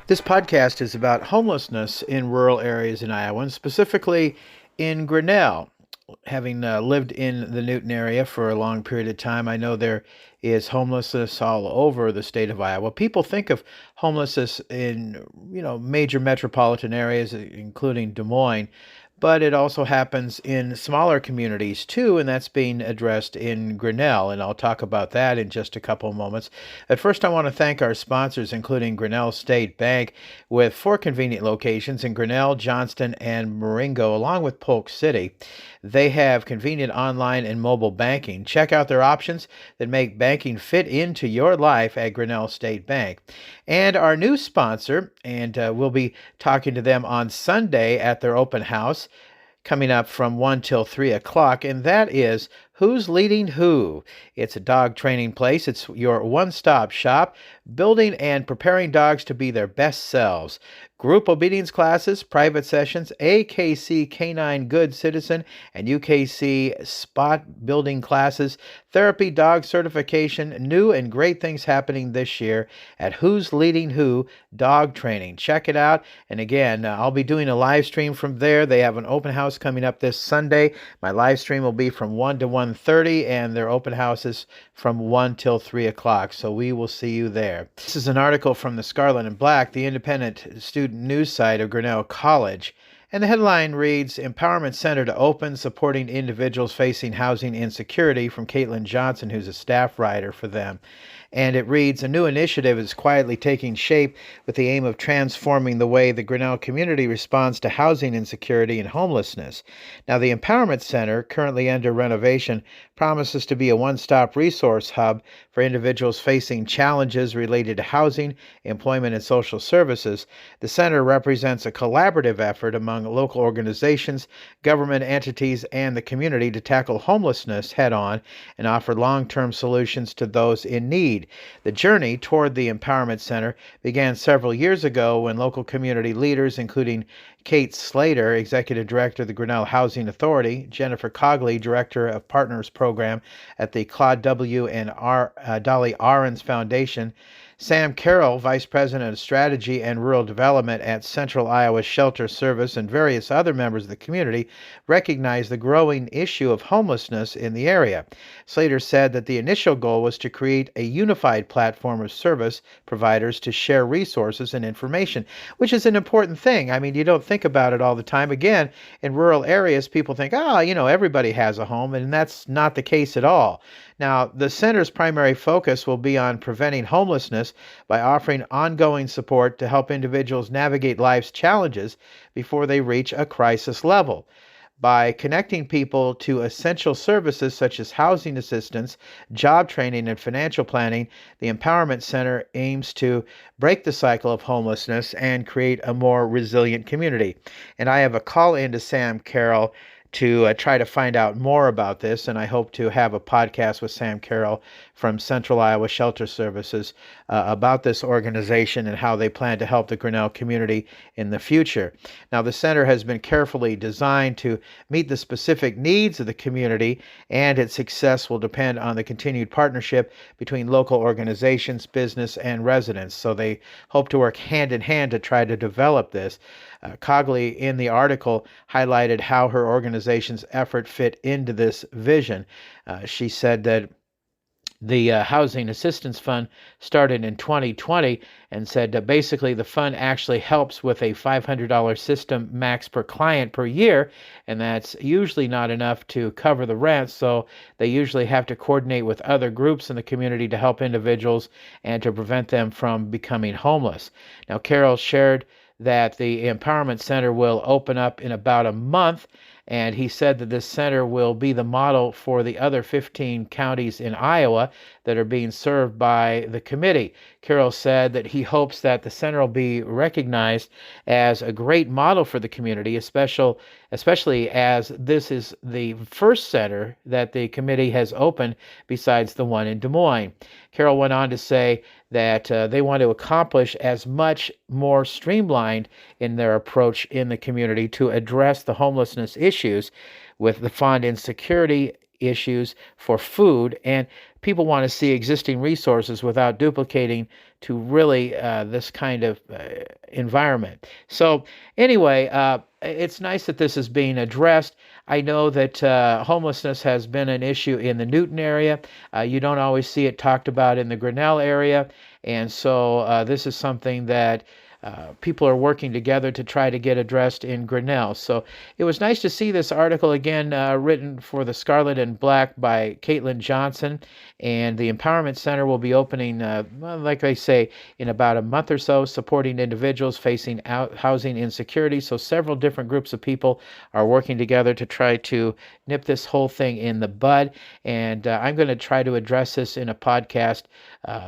This podcast is about homelessness in rural areas in Iowa, and specifically in Grinnell. Having lived in the Newton area for a long period of time, I know there is homelessness all over the state of Iowa. People think of homelessness in, major metropolitan areas, including Des Moines, but it also happens in smaller communities too, and that's being addressed in Grinnell, and I'll talk about that in just a couple of moments. At first, I want to thank our sponsors, including Grinnell State Bank, with 4 convenient locations in Grinnell, Johnston, and Marengo, along with Polk City. They have convenient online and mobile banking. Check out their options that make banking fit into your life at Grinnell State Bank. And our new sponsor, and we'll be talking to them on Sunday at their open house, coming up from 1 till 3 o'clock, and that is Who's Leading Who? It's a dog training place. It's your one-stop shop, building and preparing dogs to be their best selves. Group obedience classes, private sessions, AKC Canine Good Citizen, and UKC Spot Building classes, therapy, dog certification, new and great things happening this year at Who's Leading Who Dog Training. Check it out. And again, I'll be doing a live stream from there. They have an open house coming up this Sunday. My live stream will be from 1 to 1:30, and their open house is from 1 till 3 o'clock. So we will see you there. This is an article from the Scarlet and Black, the independent student news site of Grinnell College. And the headline reads, Empowerment Center to Open, Supporting Individuals Facing Housing Insecurity, from Caitlin Johnson, who's a staff writer for them. And it reads, a new initiative is quietly taking shape with the aim of transforming the way the Grinnell community responds to housing insecurity and homelessness. Now, the Empowerment Center, currently under renovation, promises to be a one-stop resource hub for individuals facing challenges related to housing, employment, and social services. The center represents a collaborative effort among local organizations, government entities, and the community to tackle homelessness head-on and offer long-term solutions to those in need. The journey toward the Empowerment Center began several years ago when local community leaders, including Kate Slater, Executive Director of the Grinnell Housing Authority, Jennifer Cogley, Director of Partners Program at the Claude W. and Dolly Ahrens Foundation, Sam Carroll, Vice President of Strategy and Rural Development at Central Iowa Shelter Service, and various other members of the community recognized the growing issue of homelessness in the area. Slater said that the initial goal was to create a unified platform of service providers to share resources and information, which is an important thing. I mean, you don't think about it all the time. Again, in rural areas, people think, everybody has a home, and that's not the case at all. Now, the center's primary focus will be on preventing homelessness by offering ongoing support to help individuals navigate life's challenges before they reach a crisis level. By connecting people to essential services such as housing assistance, job training, and financial planning, the Empowerment Center aims to break the cycle of homelessness and create a more resilient community. And I have a call in to Sam Carroll to try to find out more about this, and I hope to have a podcast with Sam Carroll from Central Iowa Shelter Services about this organization and how they plan to help the Grinnell community in the future. Now, the center has been carefully designed to meet the specific needs of the community, and its success will depend on the continued partnership between local organizations, business, and residents. So they hope to work hand in hand to try to develop this. Cogley, in the article, highlighted how her organization's effort fit into this vision. She said that the Housing Assistance Fund started in 2020 and said basically the fund actually helps with a $500 system max per client per year, and that's usually not enough to cover the rent, so they usually have to coordinate with other groups in the community to help individuals and to prevent them from becoming homeless. Now, Carol shared that the Empowerment Center will open up in about a month, and he said that this center will be the model for the other 15 counties in Iowa that are being served by the committee. Carroll said that he hopes that the center will be recognized as a great model for the community, especially as this is the first center that the committee has opened besides the one in Des Moines. Carroll went on to say that they want to accomplish as much more streamlined in their approach in the community to address the homelessness issues with the fund insecurity issues for food, and people want to see existing resources without duplicating to really this kind of environment. So anyway, it's nice that this is being addressed. I know that homelessness has been an issue in the Newton area. You don't always see it talked about in the Grinnell area, and so this is something that people are working together to try to get addressed in Grinnell. So it was nice to see this article again, written for the Scarlet and Black by Caitlin Johnson. And the Empowerment Center will be opening, like I say, in about a month or so, supporting individuals facing housing insecurity. So several different groups of people are working together to try to nip this whole thing in the bud. And I'm going to try to address this in a podcast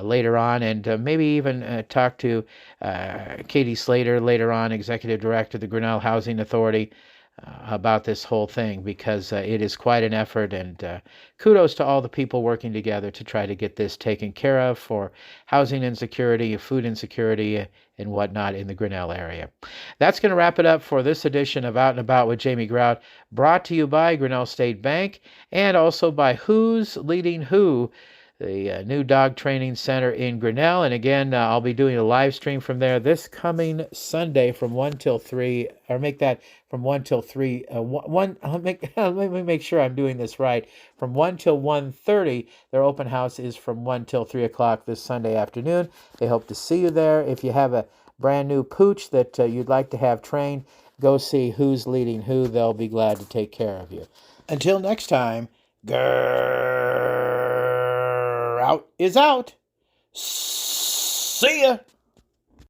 later on, and maybe even talk to Katie Slater later on, Executive Director of the Grinnell Housing Authority, about this whole thing, because it is quite an effort, and kudos to all the people working together to try to get this taken care of for housing insecurity, food insecurity, and whatnot in the Grinnell area. That's going to wrap it up for this edition of Out and About with Jamie Grout, brought to you by Grinnell State Bank and also by Who's Leading Who, the new dog training center in Grinnell. And again, I'll be doing a live stream from there this coming Sunday from 1 till 3, or make that from 1 till 3. Let me make sure I'm doing this right. From 1 till 1:30, their open house is from 1 till 3 o'clock this Sunday afternoon. They hope to see you there. If you have a brand new pooch that you'd like to have trained, go see Who's Leading Who. They'll be glad to take care of you. Until next time, Grout is out. See ya.